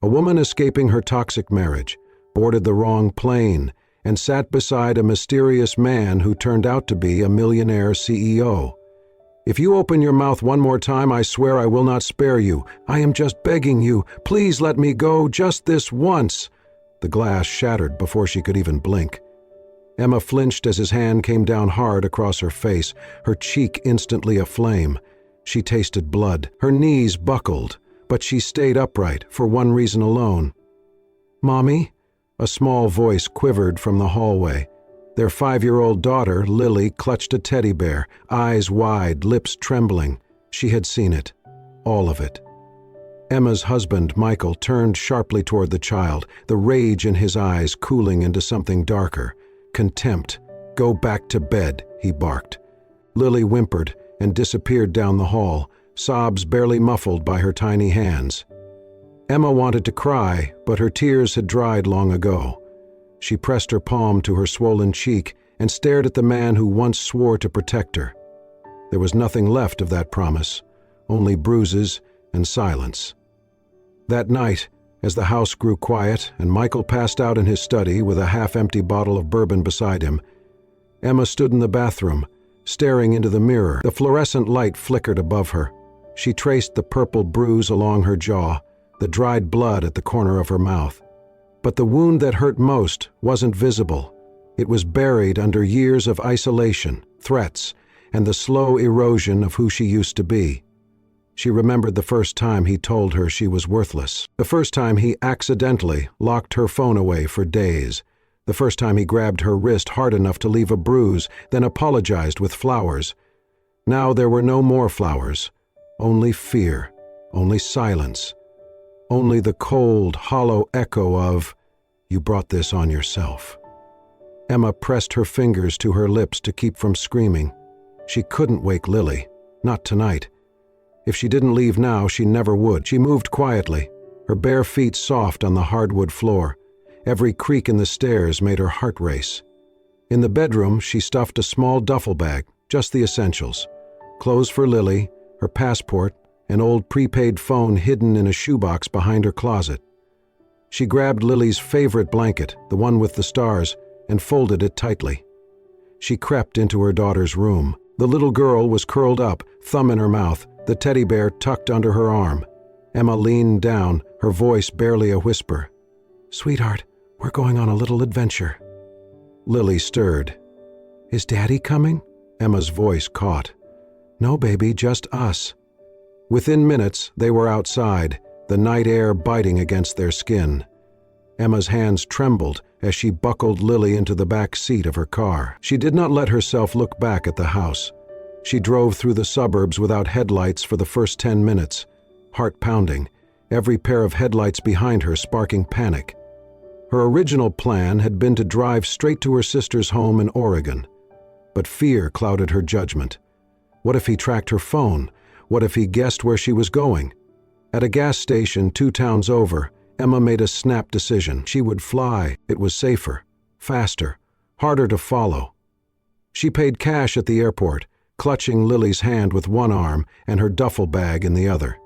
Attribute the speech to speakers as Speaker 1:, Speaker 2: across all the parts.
Speaker 1: A woman escaping her toxic marriage, boarded the wrong plane, and sat beside a mysterious man who turned out to be a millionaire CEO. "If you open your mouth one more time, I swear I will not spare you. I am just begging you. Please let me go, just this once." The glass shattered before she could even blink. Emma flinched as his hand came down hard across her face, her cheek instantly aflame. She tasted blood. Her knees buckled, but she stayed upright for one reason alone. "Mommy?" A small voice quivered from the hallway. Their 5-year-old daughter, Lily, clutched a teddy bear, eyes wide, lips trembling. She had seen it. All of it. Emma's husband, Michael, turned sharply toward the child, the rage in his eyes cooling into something darker. Contempt. "Go back to bed," he barked. Lily whimpered and disappeared down the hall, sobs barely muffled by her tiny hands. Emma wanted to cry, but her tears had dried long ago. She pressed her palm to her swollen cheek and stared at the man who once swore to protect her. There was nothing left of that promise, only bruises and silence. That night, as the house grew quiet and Michael passed out in his study with a half-empty bottle of bourbon beside him, Emma stood in the bathroom, staring into the mirror. The fluorescent light flickered above her. She traced the purple bruise along her jaw, the dried blood at the corner of her mouth. But the wound that hurt most wasn't visible. It was buried under years of isolation, threats, and the slow erosion of who she used to be. She remembered the first time he told her she was worthless. The first time he accidentally locked her phone away for days. The first time he grabbed her wrist hard enough to leave a bruise, then apologized with flowers. Now there were no more flowers. Only fear. Only silence. Only the cold, hollow echo of, "You brought this on yourself." Emma pressed her fingers to her lips to keep from screaming. She couldn't wake Lily. Not tonight. If she didn't leave now, she never would. She moved quietly, her bare feet soft on the hardwood floor. Every creak in the stairs made her heart race. In the bedroom, she stuffed a small duffel bag, just the essentials. Clothes for Lily, her passport, an old prepaid phone hidden in a shoebox behind her closet. She grabbed Lily's favorite blanket, the one with the stars, and folded it tightly. She crept into her daughter's room. The little girl was curled up, thumb in her mouth, the teddy bear tucked under her arm. Emma leaned down, her voice barely a whisper. "Sweetheart, we're going on a little adventure." Lily stirred. "Is Daddy coming?" Emma's voice caught. "No, baby, just us." Within minutes, they were outside, the night air biting against their skin. Emma's hands trembled as she buckled Lily into the back seat of her car. She did not let herself look back at the house. She drove through the suburbs without headlights for the first 10 minutes, heart pounding, every pair of headlights behind her sparking panic. Her original plan had been to drive straight to her sister's home in Oregon. But fear clouded her judgment. What if he tracked her phone? What if he guessed where she was going? At a gas station 2 towns over, Emma made a snap decision. She would fly. It was safer, faster, harder to follow. She paid cash at the airport, clutching Lily's hand with one arm and her duffel bag in the other.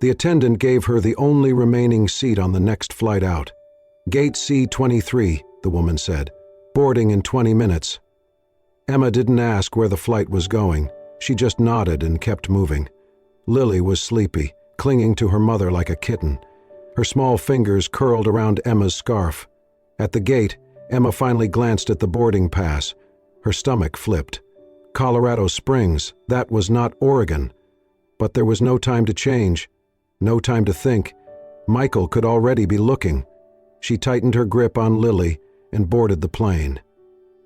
Speaker 1: The attendant gave her the only remaining seat on the next flight out. "Gate C-23, the woman said. "Boarding in 20 minutes." Emma didn't ask where the flight was going. She just nodded and kept moving. Lily was sleepy, clinging to her mother like a kitten. Her small fingers curled around Emma's scarf. At the gate, Emma finally glanced at the boarding pass. Her stomach flipped. Colorado Springs, that was not Oregon. But there was no time to change, no time to think. Michael could already be looking. She tightened her grip on Lily and boarded the plane.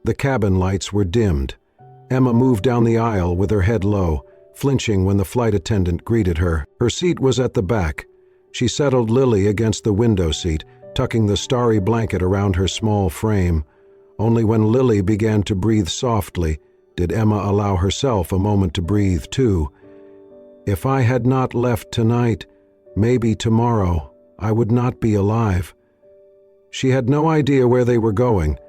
Speaker 1: The cabin lights were dimmed. Emma moved down the aisle with her head low, flinching when the flight attendant greeted her. Her seat was at the back. She settled Lily against the window seat, tucking the starry blanket around her small frame. Only when Lily began to breathe softly did Emma allow herself a moment to breathe too. If I had not left tonight, maybe tomorrow, I would not be alive. She had no idea where they were going,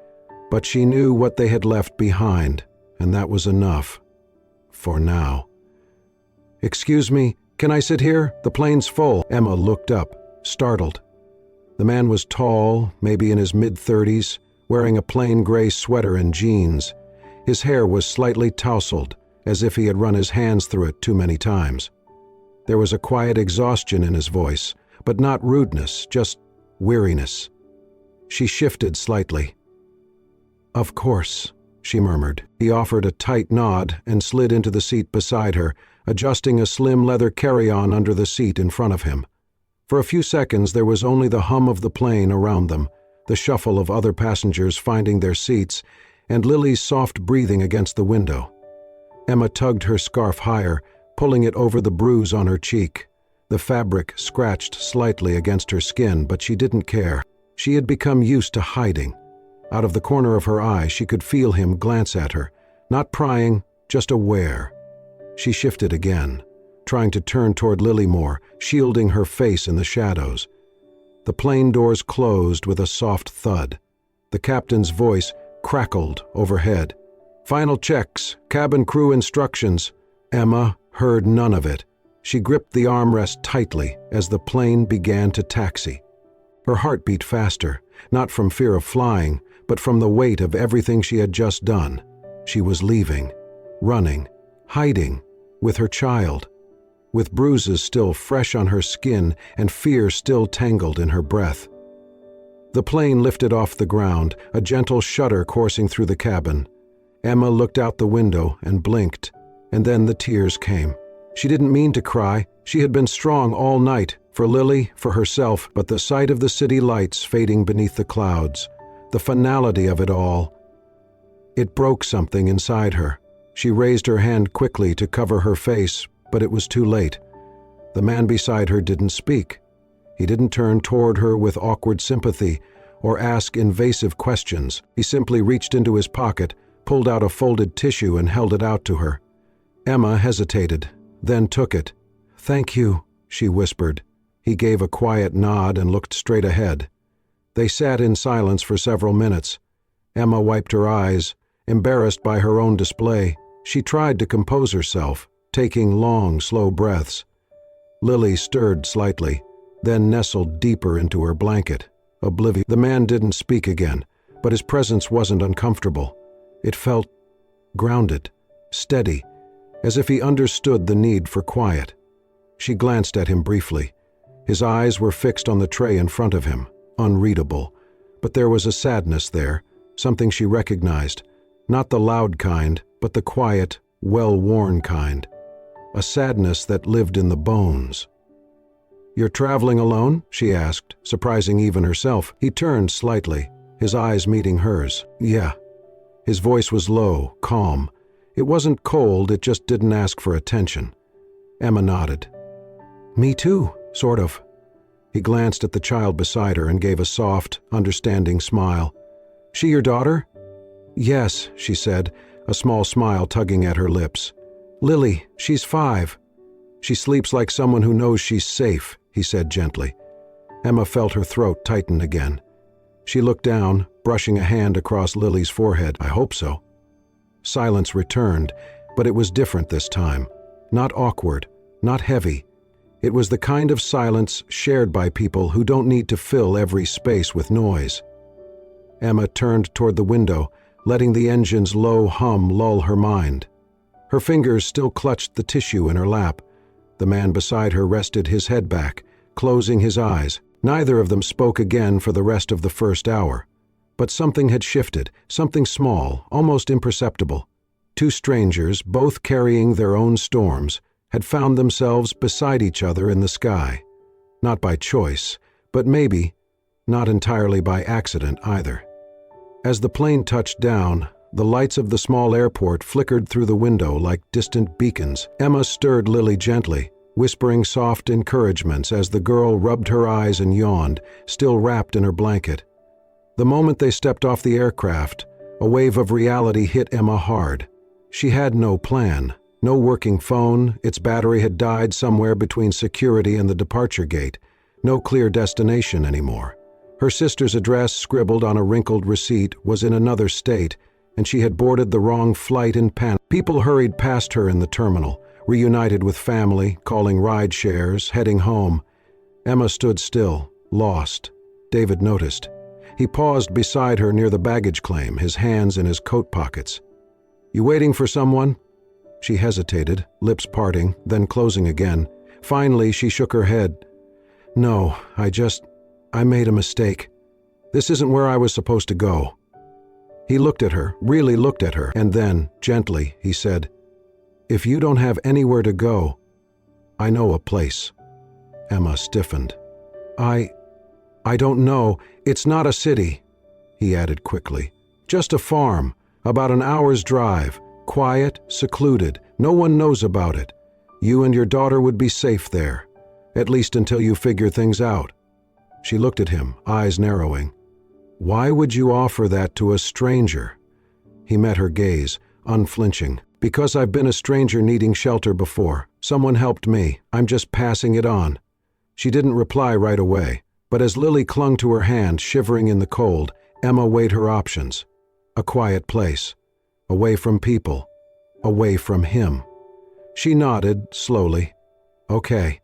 Speaker 1: but she knew what they had left behind, and that was enough. For now. "Excuse me, can I sit here? The plane's full." Emma looked up, startled. The man was tall, maybe in his mid-30s, wearing a plain gray sweater and jeans. His hair was slightly tousled, as if he had run his hands through it too many times. There was a quiet exhaustion in his voice, but not rudeness, just weariness. She shifted slightly. "Of course," she murmured. He offered a tight nod and slid into the seat beside her, adjusting a slim leather carry-on under the seat in front of him. For a few seconds there was only the hum of the plane around them, the shuffle of other passengers finding their seats, and Lily's soft breathing against the window. Emma tugged her scarf higher, pulling it over the bruise on her cheek. The fabric scratched slightly against her skin, but she didn't care. She had become used to hiding. Out of the corner of her eye, she could feel him glance at her, not prying, just aware. She shifted again, trying to turn toward Lily more, shielding her face in the shadows. The plane doors closed with a soft thud. The captain's voice crackled overhead. "Final checks, cabin crew instructions." Emma heard none of it. She gripped the armrest tightly as the plane began to taxi. Her heart beat faster, not from fear of flying, but from the weight of everything she had just done. She was leaving, running, hiding, with her child, with bruises still fresh on her skin and fear still tangled in her breath. The plane lifted off the ground, a gentle shudder coursing through the cabin. Emma looked out the window and blinked, and then the tears came. She didn't mean to cry. She had been strong all night, for Lily, for herself, but the sight of the city lights fading beneath the clouds, the finality of it all, it broke something inside her. She raised her hand quickly to cover her face, but it was too late. The man beside her didn't speak. He didn't turn toward her with awkward sympathy or ask invasive questions. He simply reached into his pocket, pulled out a folded tissue and held it out to her. Emma hesitated, then took it. "Thank you," she whispered. He gave a quiet nod and looked straight ahead. They sat in silence for several minutes. Emma wiped her eyes, embarrassed by her own display. She tried to compose herself, taking long, slow breaths. Lily stirred slightly, then nestled deeper into her blanket, oblivious. The man didn't speak again, but his presence wasn't uncomfortable. It felt grounded, steady, as if he understood the need for quiet. She glanced at him briefly. His eyes were fixed on the tray in front of him, unreadable, but there was a sadness there, something she recognized, not the loud kind, but the quiet, well-worn kind, a sadness that lived in the bones. "You're traveling alone?" she asked, surprising even herself. He turned slightly, his eyes meeting hers. "Yeah." His voice was low, calm. It wasn't cold, it just didn't ask for attention. Emma nodded. "Me too, sort of." He glanced at the child beside her and gave a soft, understanding smile. "She your daughter?" "Yes," she said, a small smile tugging at her lips. "Lily, she's 5. She sleeps like someone who knows she's safe," he said gently. Emma felt her throat tighten again. She looked down, brushing a hand across Lily's forehead. "I hope so." Silence returned, but it was different this time. Not awkward, not heavy. It was the kind of silence shared by people who don't need to fill every space with noise. Emma turned toward the window, letting the engine's low hum lull her mind. Her fingers still clutched the tissue in her lap. The man beside her rested his head back, closing his eyes. Neither of them spoke again for the rest of the first hour. But something had shifted, something small, almost imperceptible. Two strangers, both carrying their own storms, had found themselves beside each other in the sky. Not by choice, but maybe not entirely by accident either. As the plane touched down, the lights of the small airport flickered through the window like distant beacons. Emma stirred Lily gently, whispering soft encouragements as the girl rubbed her eyes and yawned, still wrapped in her blanket. The moment they stepped off the aircraft, a wave of reality hit Emma hard. She had no plan, no working phone, its battery had died somewhere between security and the departure gate, no clear destination anymore. Her sister's address, scribbled on a wrinkled receipt, was in another state, and she had boarded the wrong flight in panic. People hurried past her in the terminal, reunited with family, calling ride shares, heading home. Emma stood still, lost, David noticed. He paused beside her near the baggage claim, his hands in his coat pockets. "You waiting for someone?" She hesitated, lips parting, then closing again. Finally, she shook her head. "No, I made a mistake. This isn't where I was supposed to go." He looked at her, really looked at her, and then, gently, he said, "If you don't have anywhere to go, I know a place." Emma stiffened. I don't know. It's not a city," he added quickly. "Just a farm, about an hour's drive, quiet, secluded. No one knows about it. You and your daughter would be safe there, at least until you figure things out." She looked at him, eyes narrowing. "Why would you offer that to a stranger?" He met her gaze, unflinching. "Because I've been a stranger needing shelter before. Someone helped me. I'm just passing it on." She didn't reply right away, but as Lily clung to her hand, shivering in the cold, Emma weighed her options. A quiet place. Away from people. Away from him. She nodded, slowly. "Okay."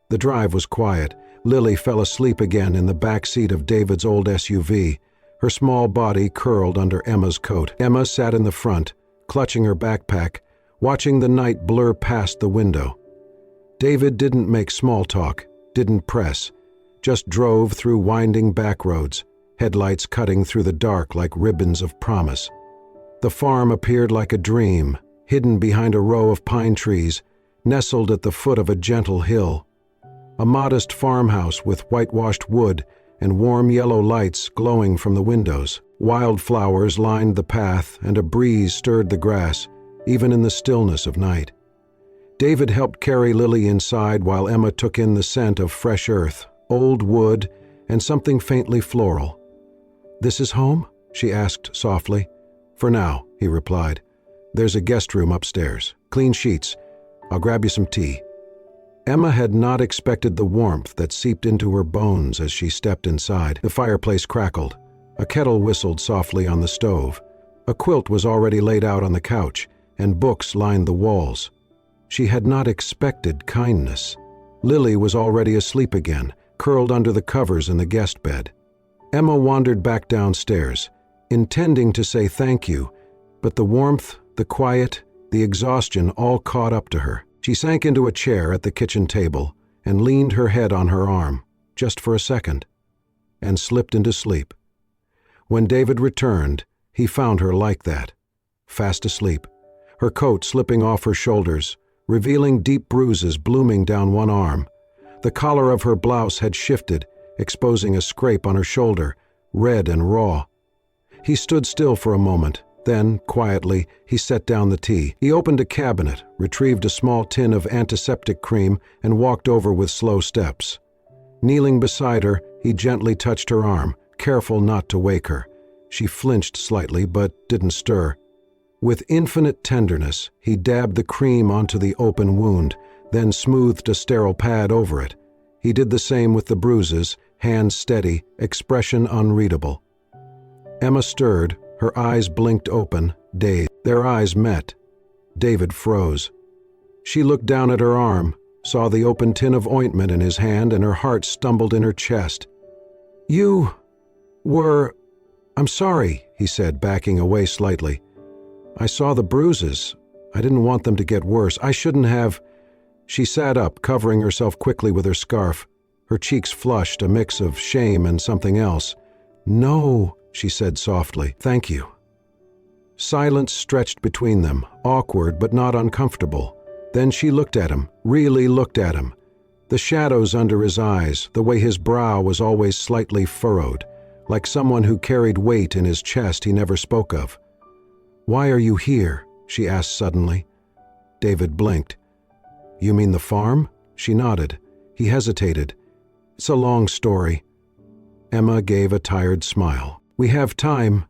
Speaker 1: The drive was quiet. Lily fell asleep again in the back seat of David's old SUV, her small body curled under Emma's coat. Emma sat in the front, clutching her backpack, watching the night blur past the window. David didn't make small talk, didn't press, just drove through winding back roads, headlights cutting through the dark like ribbons of promise. The farm appeared like a dream, hidden behind a row of pine trees, nestled at the foot of a gentle hill. A modest farmhouse with whitewashed wood and warm yellow lights glowing from the windows. Wildflowers lined the path and a breeze stirred the grass, even in the stillness of night. David helped carry Lily inside while Emma took in the scent of fresh earth, old wood, and something faintly floral. "This is home?" she asked softly. "For now," he replied. "There's a guest room upstairs. Clean sheets. I'll grab you some tea." Emma had not expected the warmth that seeped into her bones as she stepped inside. The fireplace crackled. A kettle whistled softly on the stove. A quilt was already laid out on the couch, and books lined the walls. She had not expected kindness. Lily was already asleep again, curled under the covers in the guest bed. Emma wandered back downstairs, intending to say thank you, but the warmth, the quiet, the exhaustion all caught up to her. She sank into a chair at the kitchen table and leaned her head on her arm, just for a second, and slipped into sleep. When David returned, he found her like that, fast asleep, her coat slipping off her shoulders, revealing deep bruises blooming down one arm. The collar of her blouse had shifted, exposing a scrape on her shoulder, red and raw. He stood still for a moment. Then, quietly, he set down the tea. He opened a cabinet, retrieved a small tin of antiseptic cream, and walked over with slow steps. Kneeling beside her, he gently touched her arm, careful not to wake her. She flinched slightly, but didn't stir. With infinite tenderness, he dabbed the cream onto the open wound, then smoothed a sterile pad over it. He did the same with the bruises, hands steady, expression unreadable. Emma stirred. Her eyes blinked open, dazed. Their eyes met. David froze. She looked down at her arm, saw the open tin of ointment in his hand, and her heart stumbled in her chest. "You were... I'm sorry," he said, backing away slightly. "I saw the bruises. I didn't want them to get worse. I shouldn't have..." She sat up, covering herself quickly with her scarf. Her cheeks flushed, a mix of shame and something else. "No," she said softly. "Thank you." Silence stretched between them, awkward but not uncomfortable. Then she looked at him, really looked at him. The shadows under his eyes, the way his brow was always slightly furrowed, like someone who carried weight in his chest he never spoke of. "Why are you here?" she asked suddenly. David blinked. "You mean the farm?" She nodded. He hesitated. "It's a long story." Emma gave a tired smile. "We have time."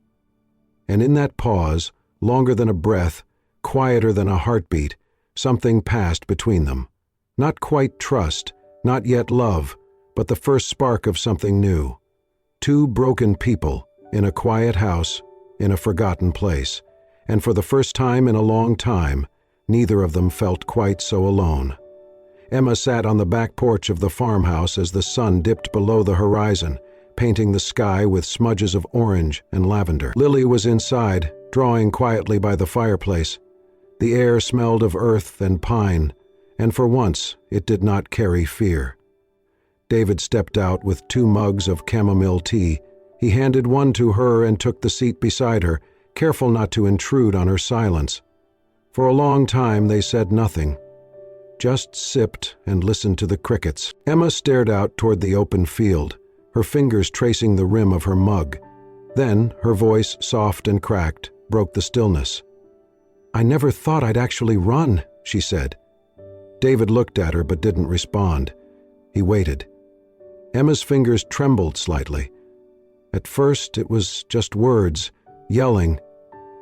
Speaker 1: And in that pause, longer than a breath, quieter than a heartbeat, something passed between them. Not quite trust, not yet love, but the first spark of something new. Two broken people, in a quiet house, in a forgotten place, and for the first time in a long time, neither of them felt quite so alone. Emma sat on the back porch of the farmhouse as the sun dipped below the horizon, painting the sky with smudges of orange and lavender. Lily was inside, drawing quietly by the fireplace. The air smelled of earth and pine, and for once it did not carry fear. David stepped out with 2 mugs of chamomile tea. He handed one to her and took the seat beside her, careful not to intrude on her silence. For a long time they said nothing, just sipped and listened to the crickets. Emma stared out toward the open field, her fingers tracing the rim of her mug. Then her voice, soft and cracked, broke the stillness. "I never thought I'd actually run," she said. David looked at her but didn't respond. He waited. Emma's fingers trembled slightly. At first it was just words, yelling,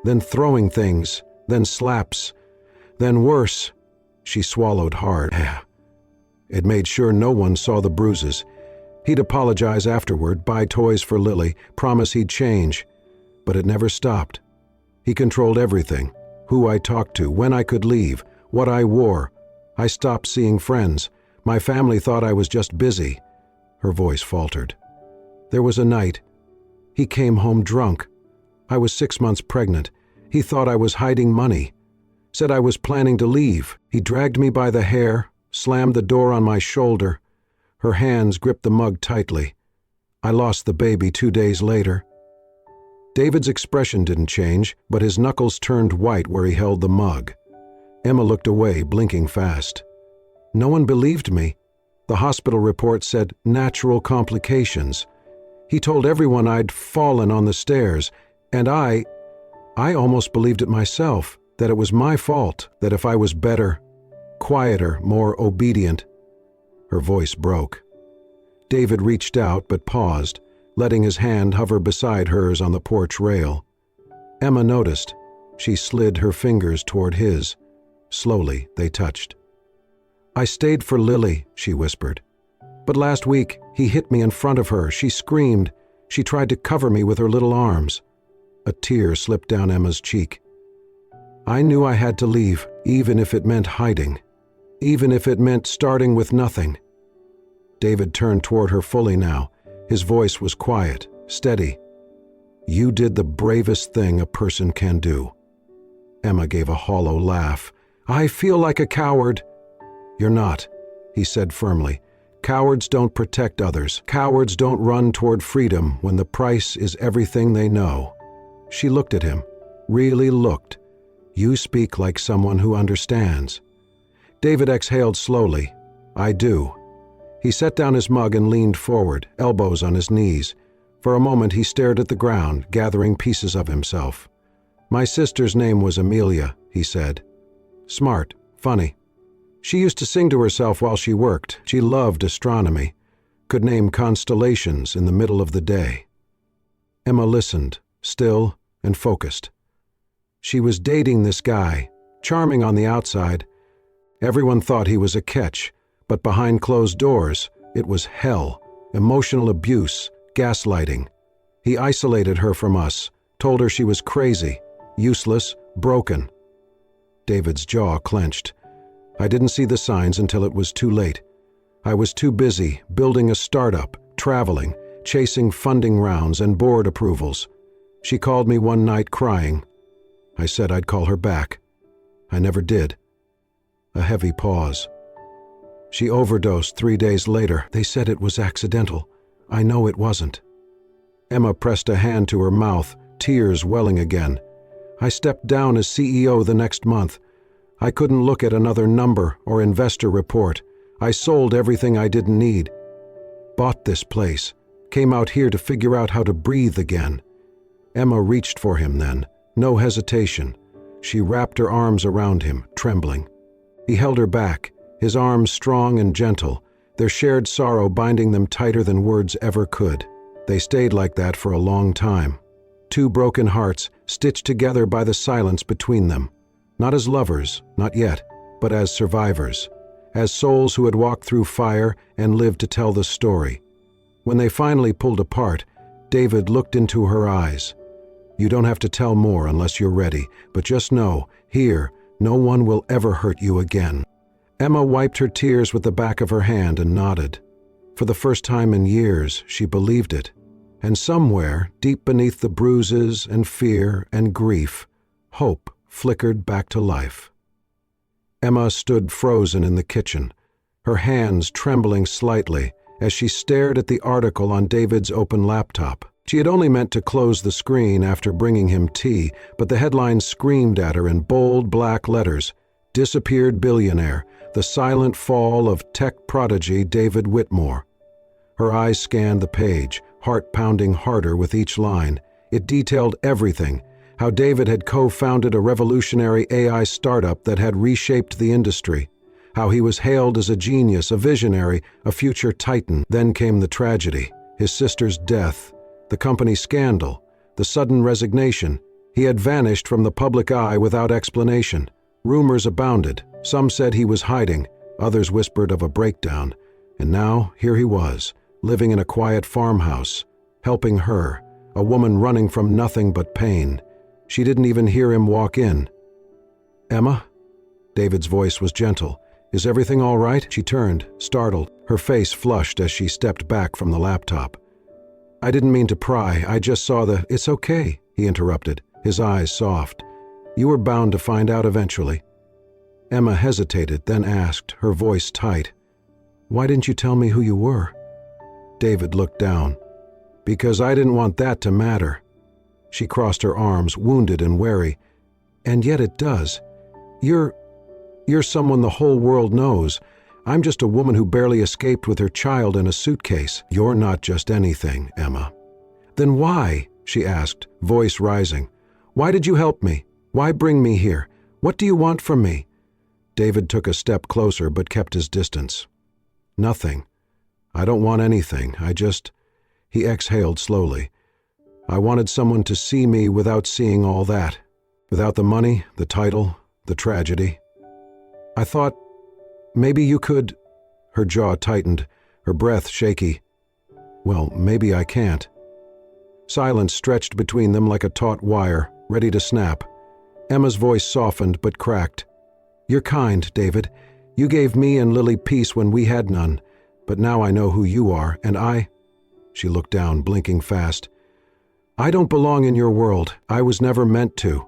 Speaker 1: then throwing things, then slaps, then worse. She swallowed hard. It made sure no one saw the bruises. He'd apologize afterward, buy toys for Lily, promise he'd change. But it never stopped. He controlled everything, who I talked to, when I could leave, what I wore. I stopped seeing friends. My family thought I was just busy. Her voice faltered. There was a night. He came home drunk. I was 6 months pregnant. He thought I was hiding money. Said I was planning to leave. He dragged me by the hair, slammed the door on my shoulder. Her hands gripped the mug tightly. I lost the baby 2 days later. David's expression didn't change, but his knuckles turned white where he held the mug. Emma looked away, blinking fast. No one believed me. The hospital report said natural complications. He told everyone I'd fallen on the stairs, and I almost believed it myself, that it was my fault, that if I was better, quieter, more obedient. Her voice broke. David reached out but paused, letting his hand hover beside hers on the porch rail. Emma noticed. She slid her fingers toward his. Slowly, they touched. "I stayed for Lily," she whispered. "But last week, he hit me in front of her. She screamed. She tried to cover me with her little arms." A tear slipped down Emma's cheek. "I knew I had to leave, even if it meant hiding. Even if it meant starting with nothing." David turned toward her fully now. His voice was quiet, steady. "You did the bravest thing a person can do." Emma gave a hollow laugh. "I feel like a coward." "You're not," he said firmly. "Cowards don't protect others. Cowards don't run toward freedom when the price is everything they know." She looked at him, really looked. "You speak like someone who understands." David exhaled slowly. "I do." He set down his mug and leaned forward, elbows on his knees. For a moment he stared at the ground, gathering pieces of himself. "My sister's name was Amelia," he said. "Smart, funny. She used to sing to herself while she worked. She loved astronomy. Could name constellations in the middle of the day." Emma listened, still and focused. She was dating this guy, charming on the outside. Everyone thought he was a catch, but behind closed doors, it was hell, emotional abuse, gaslighting. He isolated her from us, told her she was crazy, useless, broken. David's jaw clenched. I didn't see the signs until it was too late. I was too busy building a startup, traveling, chasing funding rounds and board approvals. She called me one night crying. I said I'd call her back. I never did. A heavy pause. She overdosed 3 days later. They said it was accidental. I know it wasn't. Emma pressed a hand to her mouth, tears welling again. I stepped down as CEO the next month. I couldn't look at another number or investor report. I sold everything I didn't need. Bought this place. Came out here to figure out how to breathe again. Emma reached for him then. No hesitation. She wrapped her arms around him, trembling. He held her back, his arms strong and gentle, their shared sorrow binding them tighter than words ever could. They stayed like that for a long time. 2 broken hearts, stitched together by the silence between them. Not as lovers, not yet, but as survivors. As souls who had walked through fire and lived to tell the story. When they finally pulled apart, David looked into her eyes. "You don't have to tell more unless you're ready, but just know, here, no one will ever hurt you again." Emma wiped her tears with the back of her hand and nodded. For the first time in years, she believed it. And somewhere, deep beneath the bruises and fear and grief, hope flickered back to life. Emma stood frozen in the kitchen, her hands trembling slightly as she stared at the article on David's open laptop. She had only meant to close the screen after bringing him tea, but the headline screamed at her in bold black letters, "Disappeared Billionaire, the Silent Fall of Tech Prodigy David Whitmore." Her eyes scanned the page, heart pounding harder with each line. It detailed everything: how David had co-founded a revolutionary AI startup that had reshaped the industry, how he was hailed as a genius, a visionary, a future titan. Then came the tragedy: his sister's death, the company scandal, the sudden resignation. He had vanished from the public eye without explanation. Rumors abounded. Some said he was hiding, others whispered of a breakdown. And now, here he was, living in a quiet farmhouse, helping her, a woman running from nothing but pain. She didn't even hear him walk in. "Emma?" David's voice was gentle. "Is everything all right?" She turned, startled, her face flushed as she stepped back from the laptop. "I didn't mean to pry, I just saw the—" "It's okay," he interrupted, his eyes soft. "You were bound to find out eventually." Emma hesitated, then asked, her voice tight, "Why didn't you tell me who you were?" David looked down. "Because I didn't want that to matter." She crossed her arms, wounded and wary. "And yet it does. You're someone the whole world knows. I'm just a woman who barely escaped with her child in a suitcase." "You're not just anything, Emma." "Then why?" she asked, voice rising. "Why did you help me? Why bring me here? What do you want from me?" David took a step closer but kept his distance. "Nothing. I don't want anything. He exhaled slowly. "I wanted someone to see me without seeing all that. Without the money, the title, the tragedy. I thought, maybe you could—" Her jaw tightened, her breath shaky. "Well, maybe I can't." Silence stretched between them like a taut wire, ready to snap. Emma's voice softened but cracked. "You're kind, David. You gave me and Lily peace when we had none. But now I know who you are, and I—" She looked down, blinking fast. "I don't belong in your world. I was never meant to.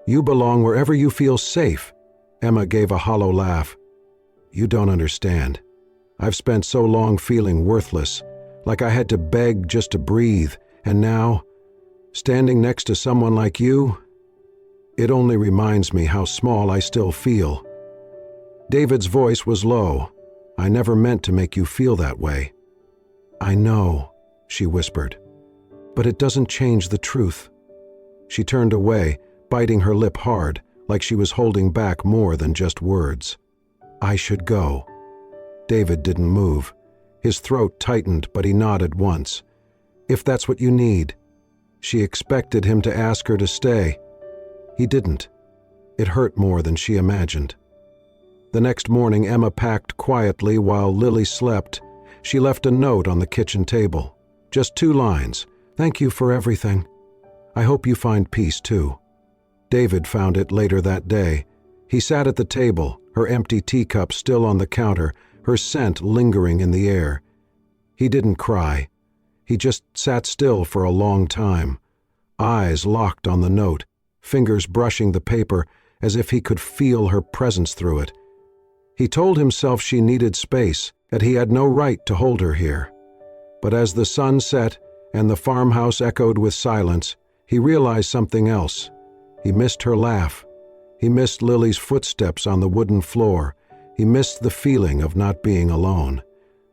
Speaker 1: You belong wherever you feel safe." Emma gave a hollow laugh. "You don't understand. I've spent so long feeling worthless, like I had to beg just to breathe, and now, standing next to someone like you, it only reminds me how small I still feel." David's voice was low. "I never meant to make you feel that way." "I know," she whispered. "But it doesn't change the truth." She turned away, biting her lip hard, like she was holding back more than just words. "I should go." David didn't move. His throat tightened, but he nodded once. "If that's what you need." She expected him to ask her to stay. He didn't. It hurt more than she imagined. The next morning, Emma packed quietly while Lily slept. She left a note on the kitchen table. Just 2 lines. "Thank you for everything. I hope you find peace too." David found it later that day. He sat at the table, her empty teacup still on the counter, her scent lingering in the air. He didn't cry. He just sat still for a long time, eyes locked on the note, fingers brushing the paper as if he could feel her presence through it. He told himself she needed space, that he had no right to hold her here. But as the sun set and the farmhouse echoed with silence, he realized something else. He missed her laugh. He missed Lily's footsteps on the wooden floor. He missed the feeling of not being alone.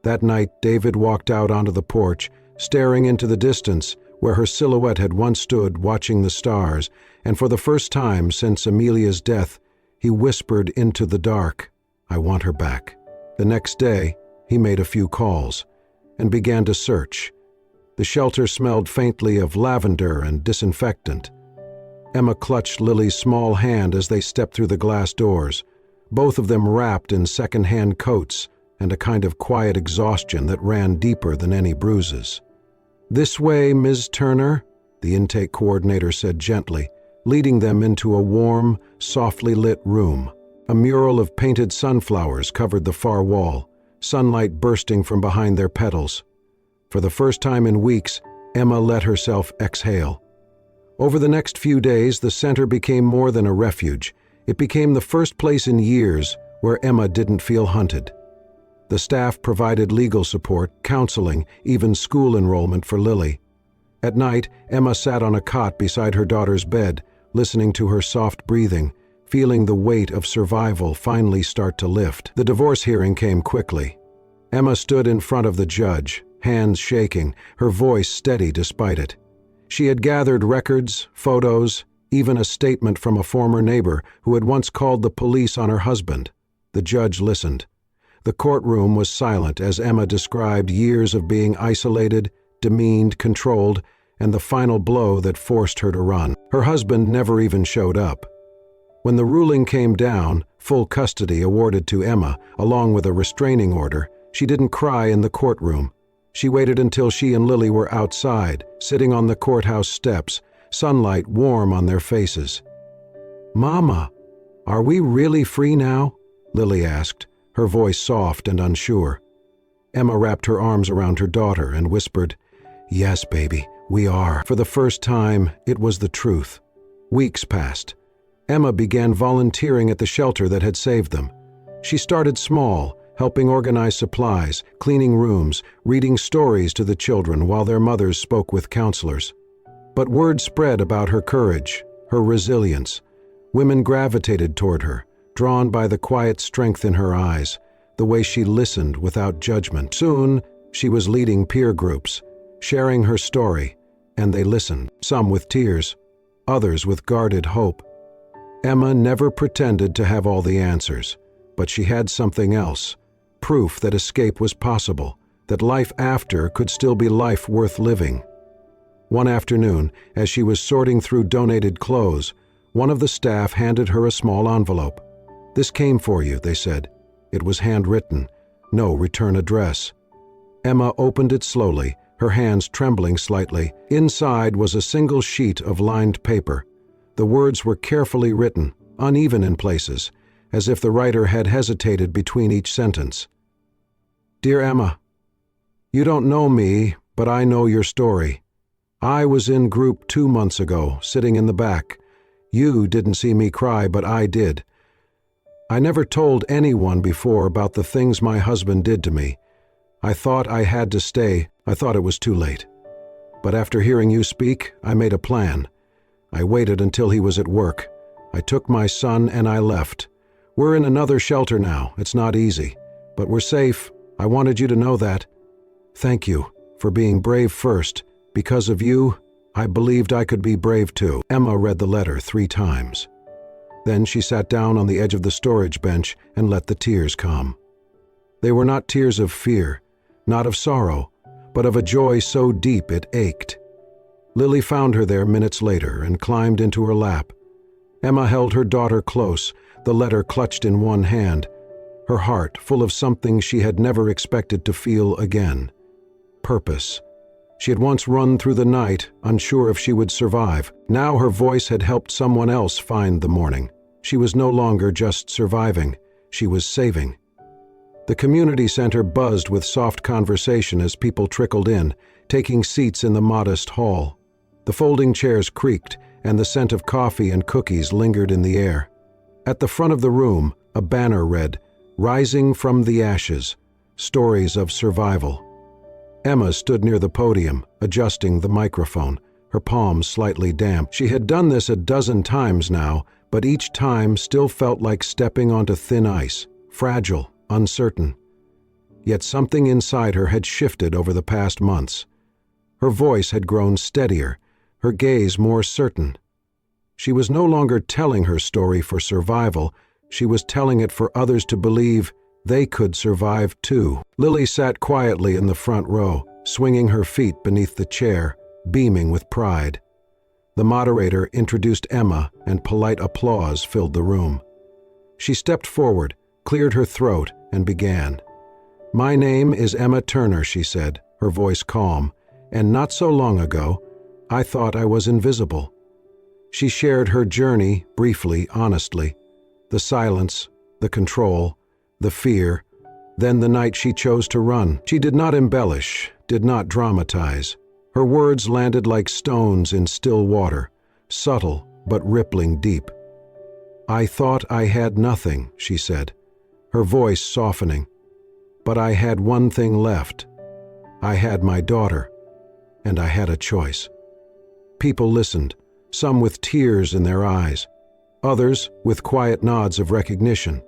Speaker 1: That night, David walked out onto the porch, staring into the distance where her silhouette had once stood watching the stars, and for the first time since Amelia's death, he whispered into the dark, "I want her back." The next day, he made a few calls and began to search. The shelter smelled faintly of lavender and disinfectant. Emma clutched Lily's small hand as they stepped through the glass doors, both of them wrapped in second-hand coats and a kind of quiet exhaustion that ran deeper than any bruises. "This way, Ms. Turner," the intake coordinator said gently, leading them into a warm, softly lit room. A mural of painted sunflowers covered the far wall, sunlight bursting from behind their petals. For the first time in weeks, Emma let herself exhale. Over the next few days, the center became more than a refuge. It became the first place in years where Emma didn't feel hunted. The staff provided legal support, counseling, even school enrollment for Lily. At night, Emma sat on a cot beside her daughter's bed, listening to her soft breathing, feeling the weight of survival finally start to lift. The divorce hearing came quickly. Emma stood in front of the judge, hands shaking, her voice steady despite it. She had gathered records, photos, even a statement from a former neighbor who had once called the police on her husband. The judge listened. The courtroom was silent as Emma described years of being isolated, demeaned, controlled, and the final blow that forced her to run. Her husband never even showed up. When the ruling came down, full custody awarded to Emma, along with a restraining order, she didn't cry in the courtroom. She waited until she and Lily were outside, sitting on the courthouse steps, sunlight warm on their faces. "Mama, are we really free now?" Lily asked, her voice soft and unsure. Emma wrapped her arms around her daughter and whispered, "Yes, baby, we are." For the first time, it was the truth. Weeks passed. Emma began volunteering at the shelter that had saved them. She started small, helping organize supplies, cleaning rooms, reading stories to the children while their mothers spoke with counselors. But word spread about her courage, her resilience. Women gravitated toward her, drawn by the quiet strength in her eyes, the way she listened without judgment. Soon, she was leading peer groups, sharing her story, and they listened, some with tears, others with guarded hope. Emma never pretended to have all the answers, but she had something else, proof that escape was possible, that life after could still be life worth living. One afternoon, as she was sorting through donated clothes, one of the staff handed her a small envelope. "This came for you," they said. It was handwritten, no return address. Emma opened it slowly, her hands trembling slightly. Inside was a single sheet of lined paper. The words were carefully written, uneven in places, as if the writer had hesitated between each sentence. "Dear Emma, you don't know me, but I know your story. I was in group 2 months ago, sitting in the back. You didn't see me cry, but I did. I never told anyone before about the things my husband did to me. I thought I had to stay. I thought it was too late. But after hearing you speak, I made a plan. I waited until he was at work. I took my son and I left. We're in another shelter now. It's not easy, but we're safe. I wanted you to know that. Thank you for being brave first. Because of you, I believed I could be brave too." Emma read the letter 3 times. Then she sat down on the edge of the storage bench and let the tears come. They were not tears of fear, not of sorrow, but of a joy so deep it ached. Lily found her there minutes later and climbed into her lap. Emma held her daughter close, the letter clutched in one hand, her heart full of something she had never expected to feel again. Purpose. She had once run through the night, unsure if she would survive. Now her voice had helped someone else find the morning. She was no longer just surviving, she was saving. The community center buzzed with soft conversation as people trickled in, taking seats in the modest hall. The folding chairs creaked, and the scent of coffee and cookies lingered in the air. At the front of the room, a banner read, "Rising from the Ashes, Stories of Survival." Emma stood near the podium, adjusting the microphone, her palms slightly damp. She had done this a dozen times now, but each time still felt like stepping onto thin ice, fragile, uncertain. Yet something inside her had shifted over the past months. Her voice had grown steadier, her gaze more certain. She was no longer telling her story for survival, she was telling it for others to believe they could survive too. Lily sat quietly in the front row, swinging her feet beneath the chair, beaming with pride. The moderator introduced Emma, and polite applause filled the room. She stepped forward, cleared her throat, and began. "My name is Emma Turner," she said, her voice calm, "and not so long ago, I thought I was invisible." She shared her journey briefly, honestly. The silence, the control, the fear, then the night she chose to run. She did not embellish, did not dramatize. Her words landed like stones in still water, subtle but rippling deep. "I thought I had nothing," she said, her voice softening. "But I had one thing left. I had my daughter, and I had a choice." People listened, some with tears in their eyes, others with quiet nods of recognition.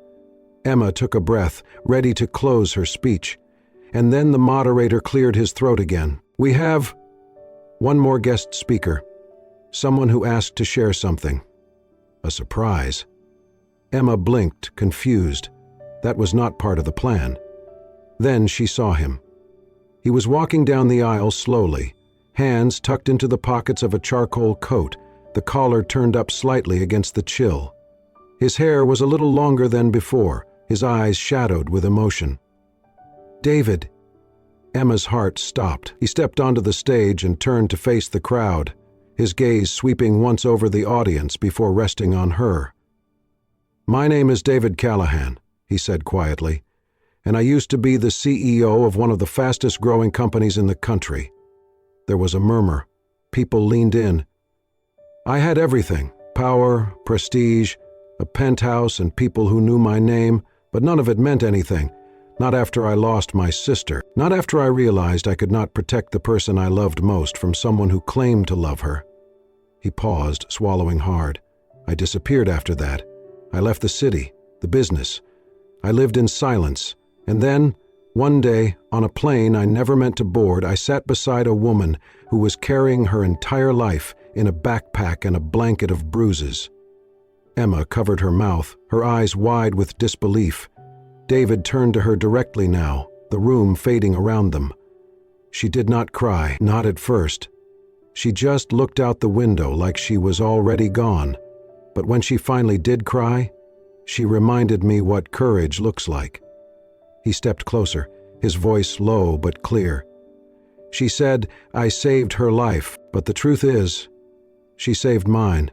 Speaker 1: Emma took a breath, ready to close her speech, and then the moderator cleared his throat again. "We have one more guest speaker, someone who asked to share something." A surprise. Emma blinked, confused. That was not part of the plan. Then she saw him. He was walking down the aisle slowly, hands tucked into the pockets of a charcoal coat, the collar turned up slightly against the chill. His hair was a little longer than before, his eyes shadowed with emotion. "David." Emma's heart stopped. He stepped onto the stage and turned to face the crowd, his gaze sweeping once over the audience before resting on her. "My name is David Callahan," he said quietly, "and I used to be the CEO of one of the fastest-growing companies in the country." There was a murmur. People leaned in. "I had everything: power, prestige, a penthouse, and people who knew my name, but none of it meant anything. Not after I lost my sister. Not after I realized I could not protect the person I loved most from someone who claimed to love her." He paused, swallowing hard. "I disappeared after that. I left the city, the business. I lived in silence. And then, one day, on a plane I never meant to board, I sat beside a woman who was carrying her entire life in a backpack and a blanket of bruises." Emma covered her mouth, her eyes wide with disbelief. David turned to her directly now, the room fading around them. She did not cry, not at first. She just looked out the window like she was already gone. But when she finally did cry, she reminded me what courage looks like. He stepped closer, his voice low but clear. "She said I saved her life, but the truth is, she saved mine."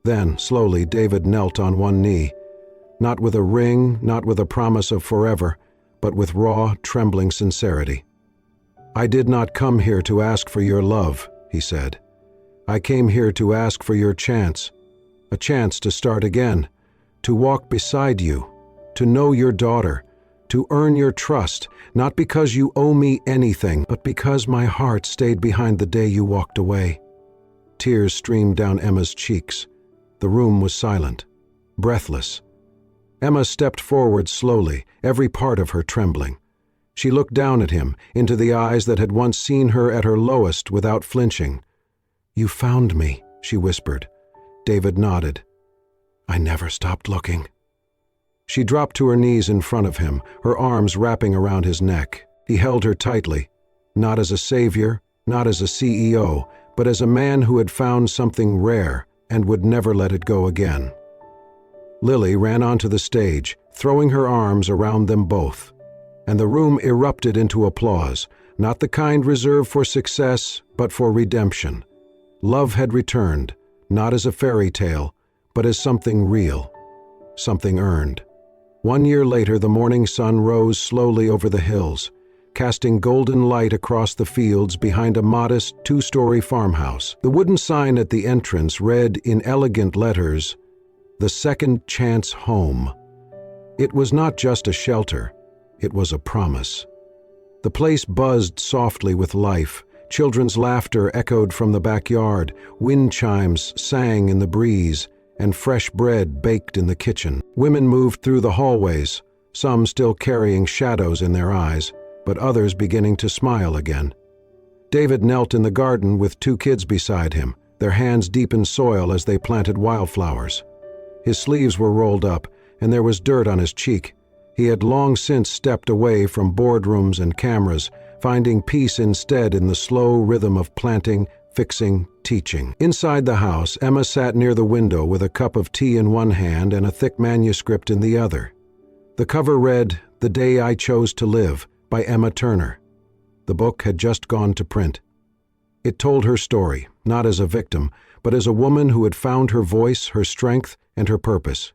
Speaker 1: Then, slowly, David knelt on one knee, not with a ring, not with a promise of forever, but with raw, trembling sincerity. "I did not come here to ask for your love," he said. "I came here to ask for your chance, a chance to start again, to walk beside you, to know your daughter, to earn your trust, not because you owe me anything, but because my heart stayed behind the day you walked away." Tears streamed down Emma's cheeks. The room was silent, breathless. Emma stepped forward slowly, every part of her trembling. She looked down at him, into the eyes that had once seen her at her lowest without flinching. "You found me," she whispered. David nodded. "I never stopped looking." She dropped to her knees in front of him, her arms wrapping around his neck. He held her tightly, not as a savior, not as a CEO, but as a man who had found something rare and would never let it go again. Lily ran onto the stage, throwing her arms around them both, and the room erupted into applause, not the kind reserved for success, but for redemption. Love had returned, not as a fairy tale, but as something real, something earned. 1 year later, the morning sun rose slowly over the hills, casting golden light across the fields behind a modest 2-story farmhouse. The wooden sign at the entrance read in elegant letters, "The Second Chance Home." It was not just a shelter, it was a promise. The place buzzed softly with life. Children's laughter echoed from the backyard, wind chimes sang in the breeze, and fresh bread baked in the kitchen. Women moved through the hallways, some still carrying shadows in their eyes, but others beginning to smile again. David knelt in the garden with 2 kids beside him, their hands deep in soil as they planted wildflowers. His sleeves were rolled up, and there was dirt on his cheek. He had long since stepped away from boardrooms and cameras, finding peace instead in the slow rhythm of planting, fixing, teaching. Inside the house, Emma sat near the window with a cup of tea in one hand and a thick manuscript in the other. The cover read, "The Day I Chose to Live," by Emma Turner. The book had just gone to print. It told her story, not as a victim, but as a woman who had found her voice, her strength, and her purpose.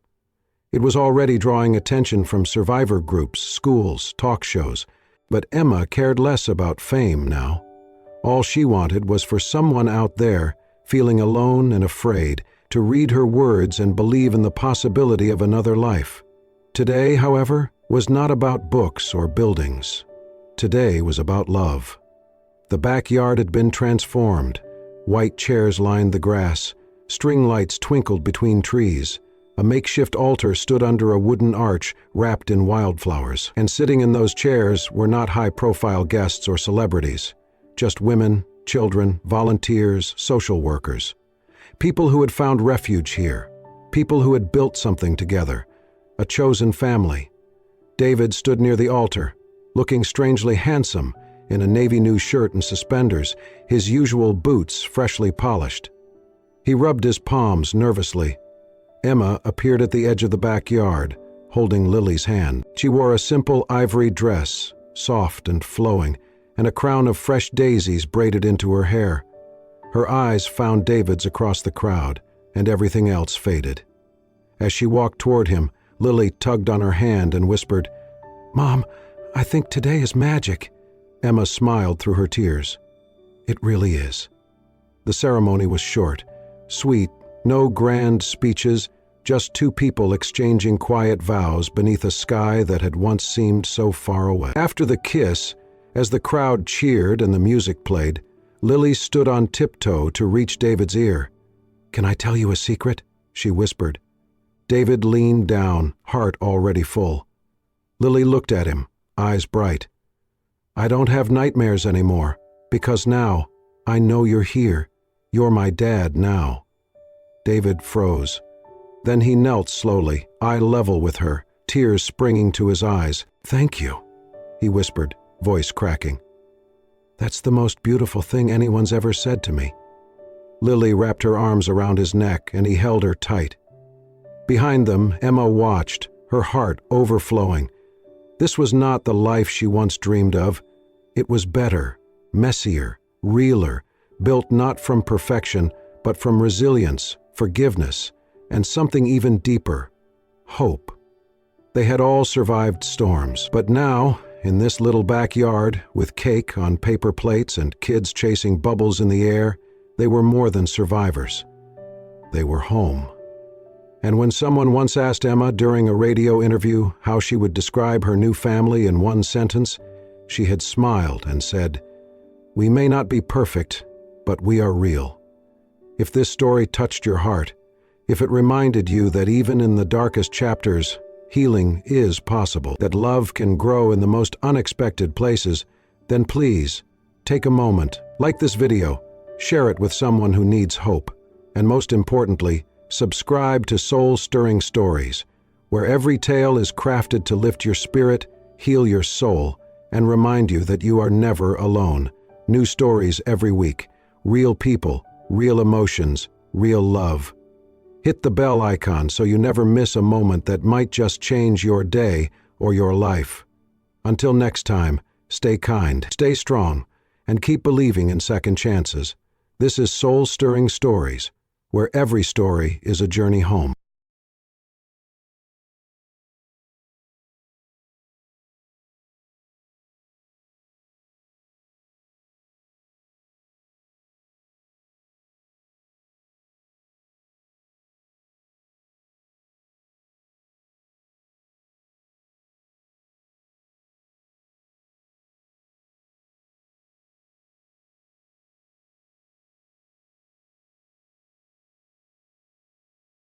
Speaker 1: It was already drawing attention from survivor groups, schools, talk shows, but Emma cared less about fame now. All she wanted was for someone out there, feeling alone and afraid, to read her words and believe in the possibility of another life. Today, however, was not about books or buildings. Today was about love. The backyard had been transformed. White chairs lined the grass. String lights twinkled between trees. A makeshift altar stood under a wooden arch wrapped in wildflowers. And sitting in those chairs were not high-profile guests or celebrities. Just women, children, volunteers, social workers. People who had found refuge here. People who had built something together. A chosen family. David stood near the altar, looking strangely handsome in a navy blue shirt and suspenders, his usual boots freshly polished. He rubbed his palms nervously. Emma appeared at the edge of the backyard, holding Lily's hand. She wore a simple ivory dress, soft and flowing, and a crown of fresh daisies braided into her hair. Her eyes found David's across the crowd, and everything else faded. As she walked toward him, Lily tugged on her hand and whispered, "Mom, I think today is magic." Emma smiled through her tears. "It really is." The ceremony was short, sweet, no grand speeches, just two people exchanging quiet vows beneath a sky that had once seemed so far away. After the kiss, as the crowd cheered and the music played, Lily stood on tiptoe to reach David's ear. "Can I tell you a secret?" she whispered. David leaned down, heart already full. Lily looked at him, eyes bright. "I don't have nightmares anymore, because now I know you're here. You're my dad now." David froze. Then he knelt slowly, eye level with her, tears springing to his eyes. "Thank you," he whispered, voice cracking. "That's the most beautiful thing anyone's ever said to me." Lily wrapped her arms around his neck, and he held her tight. Behind them, Emma watched, her heart overflowing. This was not the life she once dreamed of. It was better, messier, realer, built not from perfection, but from resilience, forgiveness, and something even deeper, hope. They had all survived storms, but now, in this little backyard, with cake on paper plates and kids chasing bubbles in the air, they were more than survivors. They were home. And when someone once asked Emma during a radio interview how she would describe her new family in one sentence, she had smiled and said, "We may not be perfect, but we are real." If this story touched your heart, if it reminded you that even in the darkest chapters, healing is possible, that love can grow in the most unexpected places, then please, take a moment, like this video, share it with someone who needs hope, and most importantly, subscribe to Soul-Stirring Stories, where every tale is crafted to lift your spirit, heal your soul, and remind you that you are never alone. New stories every week, real people, real emotions, real love. Hit the bell icon so you never miss a moment that might just change your day or your life. Until next time, stay kind, stay strong, and keep believing in second chances. This is Soul-Stirring Stories, where every story is a journey home.